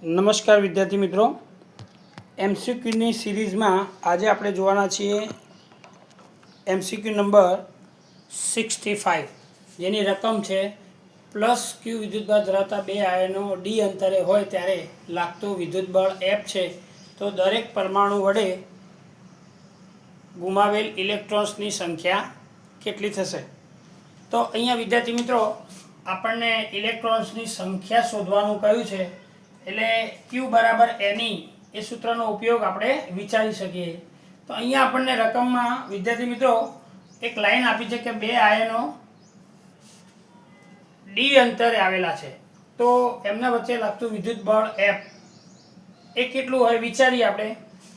નમસ્કાર વિદ્યાર્થી મિત્રો, એમસીક્યુની સિરીઝમાં આજે આપણે જોવાના છીએ એમસીક્યુ નંબર 65, જેની રકમ છે પ્લસ ક્યુ વિદ્યુતભાર ધરાવતા બે આયનો ડી અંતરે હોય ત્યારે લાગતું વિદ્યુતબળ એફ છે. તો દરેક પરમાણુ વડે ગુમાવેલ ઇલેક્ટ્રોન્સની સંખ્યા કેટલી થશે? તો અહીંયા વિદ્યાર્થી મિત્રો આપણને ઇલેક્ટ્રોન્સની સંખ્યા શોધવાનું કહ્યું છે, એટલે Q બરાબર NE એ સૂત્રનો ઉપયોગ આપણે વિચારી શકીએ. તો અહીંયા આપણને રકમમાં વિદ્યાર્થી મિત્રો એક લાઈન આપી છે કે બે આયનો ડી અંતરે આવેલા છે, તો એમના વચ્ચે લાગતું વિદ્યુત બળ F એ કેટલું હોય વિચારીએ આપણે.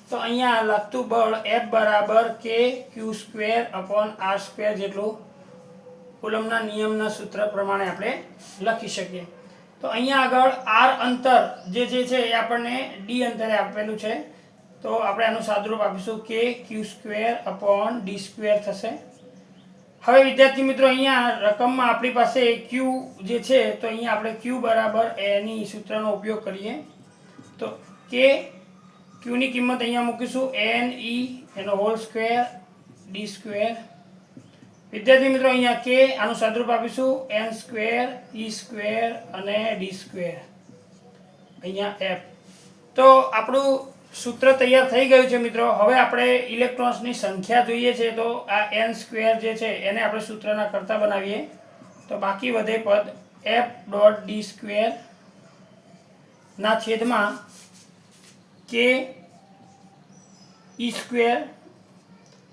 તો અહીંયા લાગતું બળ F બરાબર kq²/r² જેટલું કુલમ્બના નિયમના સૂત્ર પ્રમાણે આપણે લખી શકીએ. તો અહીંયા આગળ r અંતર જે છે એ આપણને ડી અંતરે આપેલું છે, તો આપણે આનું સાદુરૂપ આપીશું kq²/d² થશે. હવે વિદ્યાર્થી મિત્રો અહીંયા રકમમાં આપણી પાસે q જે છે, તો અહીંયા આપણે q બરાબર NE સૂત્રનો ઉપયોગ કરીએ. તો k q ની કિંમત અહીંયા મૂકીશું NE એનો હોલ સ્ક્વેર d². વિદ્યાર્થી મિત્રો અહીંયા k આનું સાદુરૂપ આપીશું n² e² અને d². અહીંયા f. તો આપણું સૂત્ર તૈયાર થઈ ગયું છે મિત્રો. હવે આપણે ઇલેક્ટ્રોન્સની સંખ્યા જોઈએ છે, તો આ n² જે છે એને આપણે સૂત્રના કરતા બનાવીએ. તો બાકી વધે પદ f.d² ના છેદમાં k e²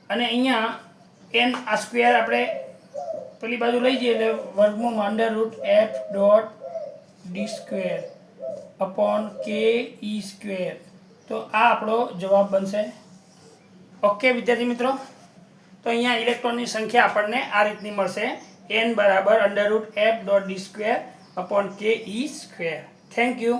અને અહીંયા n આ સ્ક્વેર આપણે પેલી બાજુ લઈ જઈએ એટલે વર્ગમૂળ √f.d²/k e². તો આ આપણો જવાબ બનશે. ઓકે વિદ્યાર્થી મિત્રો, તો અહીંયા ઇલેક્ટ્રોનની સંખ્યા આપણને આ રીતની મળશે, n બરાબર √f.d²/k e². Thank you.